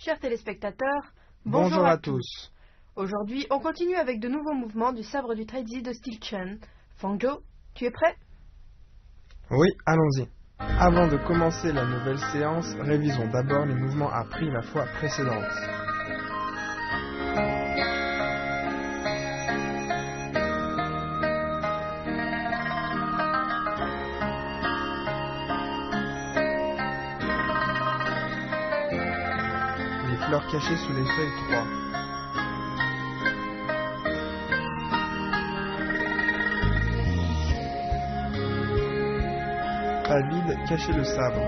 Chers téléspectateurs, bonjour à tous. Aujourd'hui, on continue avec de nouveaux mouvements du sabre du Taizi de Steel Chen. Fangzhou, tu es prêt? Oui, allons-y. Avant de commencer la nouvelle séance, révisons d'abord les mouvements appris la fois précédente. Les fleurs cachées sous les feuilles 3. Pas vide, cacher le sabre.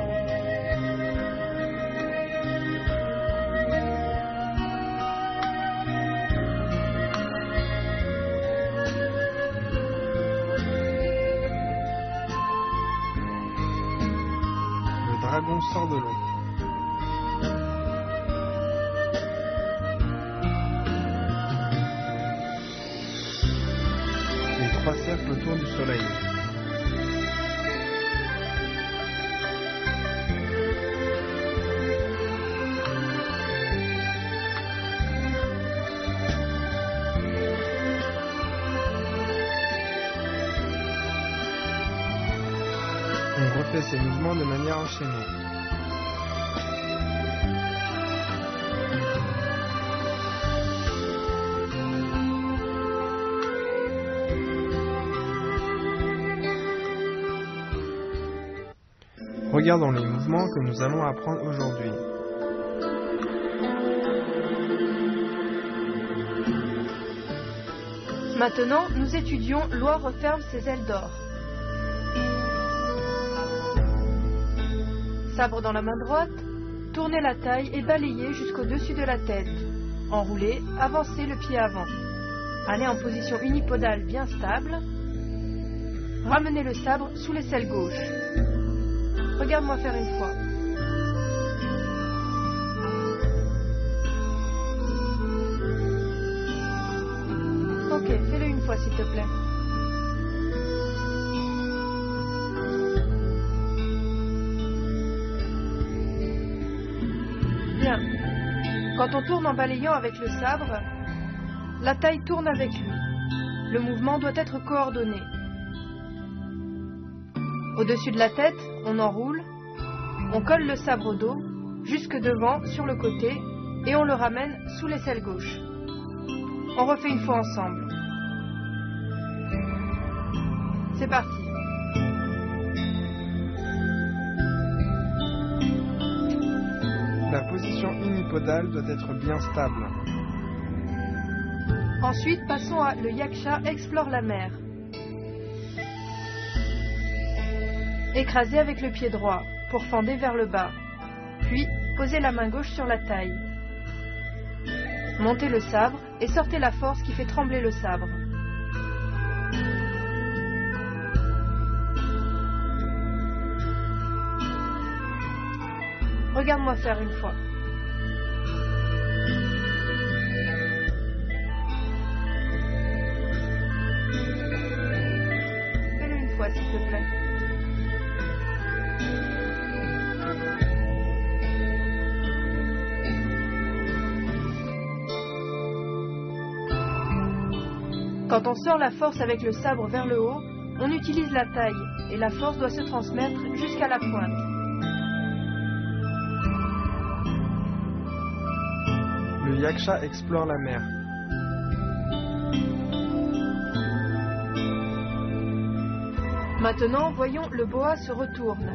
Le dragon sort de l'eau. Les 3 cercles autour du soleil. On refait ces mouvements de manière enchaînée. Regardons les mouvements que nous allons apprendre aujourd'hui. Maintenant, nous étudions Loi referme ses ailes d'or. Sabre dans la main droite, tournez la taille et balayez jusqu'au-dessus de la tête. Enroulez, avancez le pied avant. Allez en position unipodale bien stable. Ramenez le sabre sous l'aisselle gauche. Regarde-moi faire une fois. Ok, fais-le une fois s'il te plaît. Bien. Quand on tourne en balayant avec le sabre, la taille tourne avec lui. Le mouvement doit être coordonné. Au-dessus de la tête, on enroule, on colle le sabre au dos, jusque devant, sur le côté, et on le ramène sous l'aisselle gauche. On refait une fois ensemble. C'est parti. La position unipodale doit être bien stable. Ensuite, passons à le yaksha explore la mer. Écrasez avec le pied droit pour fender vers le bas. Puis, posez la main gauche sur la taille. Montez le sabre et sortez la force qui fait trembler le sabre. Regarde-moi faire une fois. Fais-le une fois, s'il te plaît. Quand on sort la force avec le sabre vers le haut, on utilise la taille et la force doit se transmettre jusqu'à la pointe. Le yaksha explore la mer. Maintenant, voyons le boa se retourne.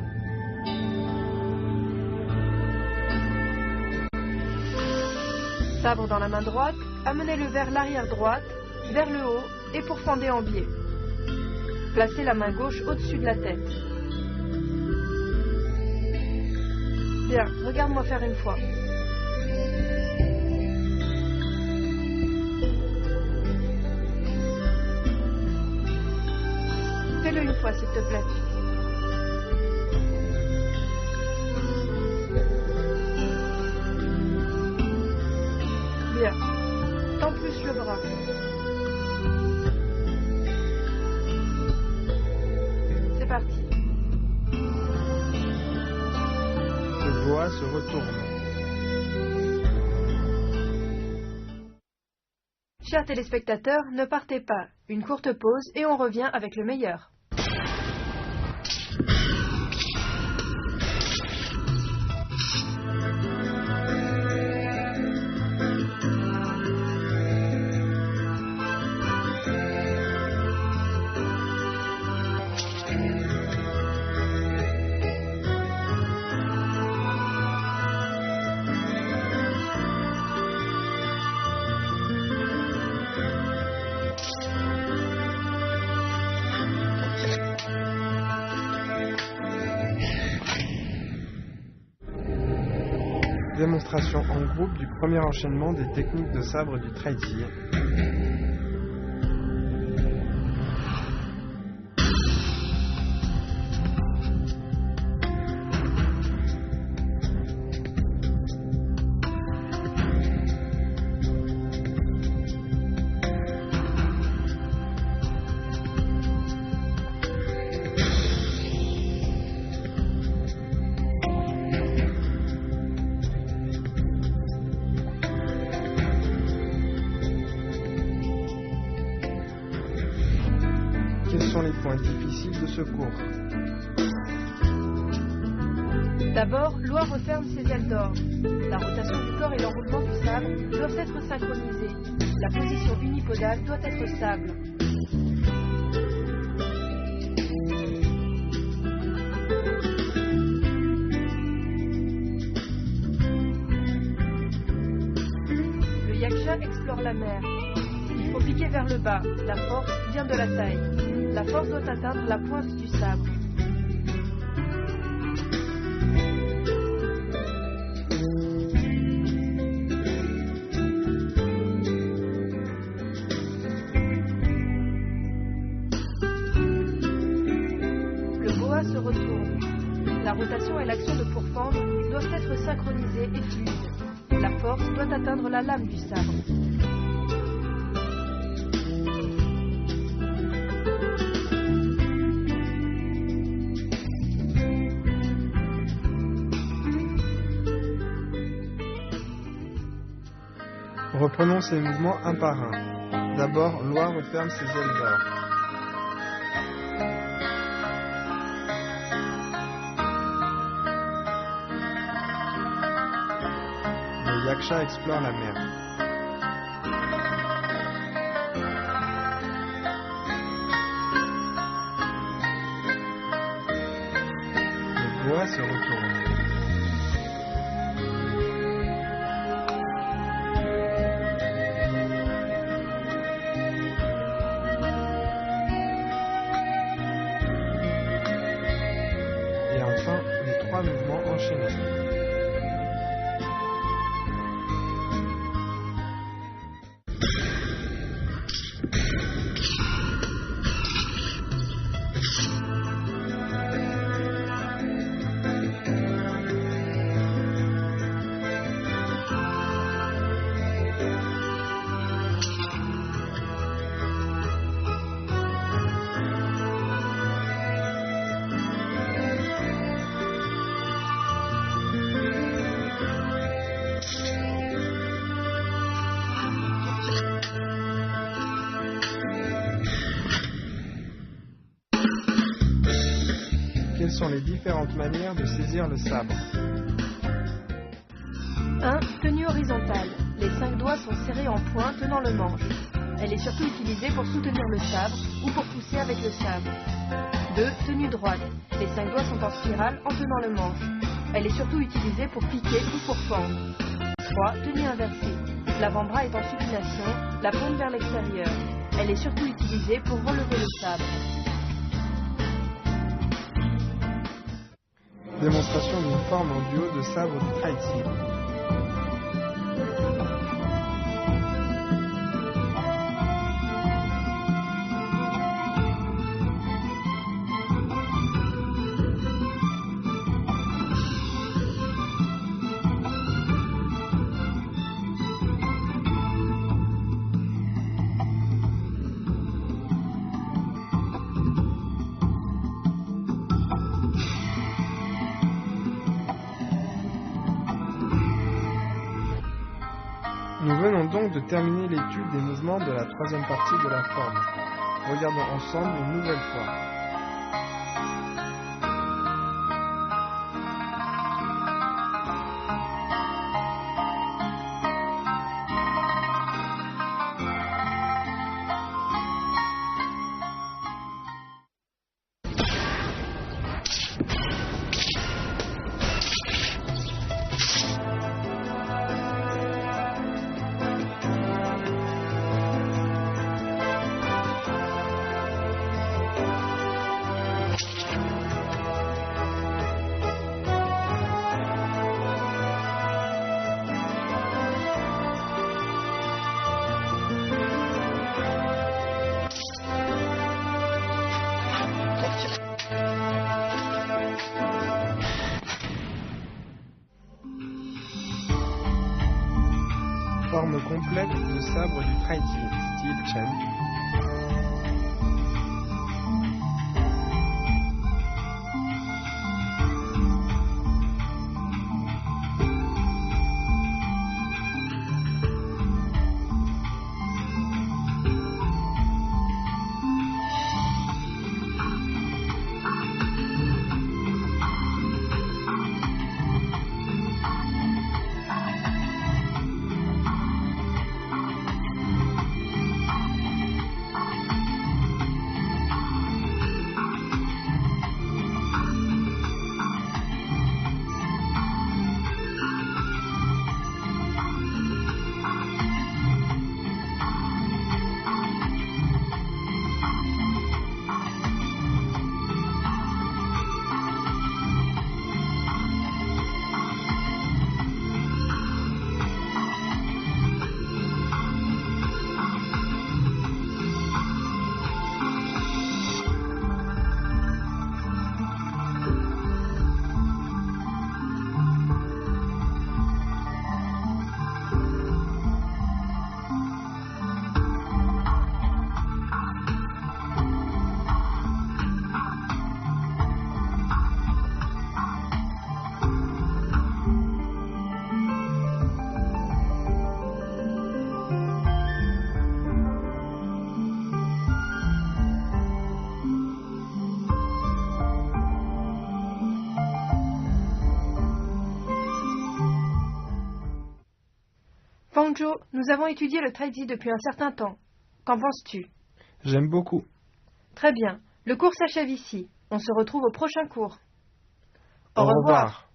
Sabre dans la main droite, amenez-le vers l'arrière droite, vers le haut et pour fender en biais. Placez la main gauche au-dessus de la tête. Bien, regarde-moi faire une fois. Fais-le une fois, s'il te plaît. Bien. Tends plus le bras. C'est parti. Le boa se retourne. Chers téléspectateurs, ne partez pas. Une courte pause et on revient avec le meilleur. Démonstration en groupe du premier enchaînement des techniques de sabre du Traiti. Quels sont les points difficiles de ce cours? D'abord, Loa referme ses ailes d'or. La rotation du corps et l'enroulement du sabre doivent être synchronisés. La position unipodale doit être stable. Le yaksha explore la mer. Il faut piquer vers le bas. La force vient de la taille. La force doit atteindre la pointe du sabre. Le boa se retourne. La rotation et l'action de pourfendre doivent être synchronisées et fluides. La force doit atteindre la lame du sabre. Reprenons ces mouvements un par un. D'abord, Loa referme ses ailes d'or. Le yaksha explore la mer. Le boa se retourne. Et enfin, les trois mouvements enchaînés. Quelles sont les différentes manières de saisir le sabre? 1. Tenue horizontale. Les 5 doigts sont serrés en poing tenant le manche. Elle est surtout utilisée pour soutenir le sabre ou pour pousser avec le sabre. 2. Tenue droite. Les 5 doigts sont en spirale en tenant le manche. Elle est surtout utilisée pour piquer ou pour fendre. 3. Tenue inversée. L'avant-bras est en supination, la paume vers l'extérieur. Elle est surtout utilisée pour relever le sabre. Démonstration d'une forme en duo de sabre du Traiti. Nous venons donc de terminer l'étude des mouvements de la troisième partie de la forme. Regardons ensemble une nouvelle fois. Forme complète de sabre du Taiji, style Chen. Fangzhou, nous avons étudié le Taiji depuis un certain temps. Qu'en penses-tu? J'aime beaucoup. Très bien. Le cours s'achève ici. On se retrouve au prochain cours. Au revoir.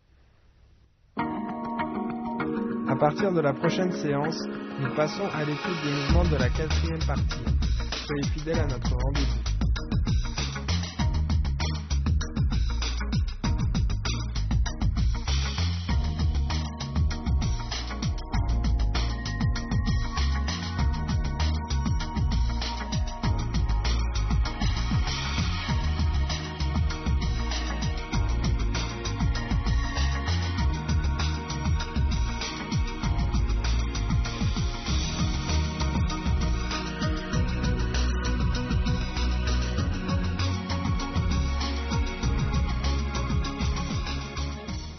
À partir de la prochaine séance, nous passons à l'étude des mouvements de la 4e partie. Soyez fidèles à notre rendez-vous.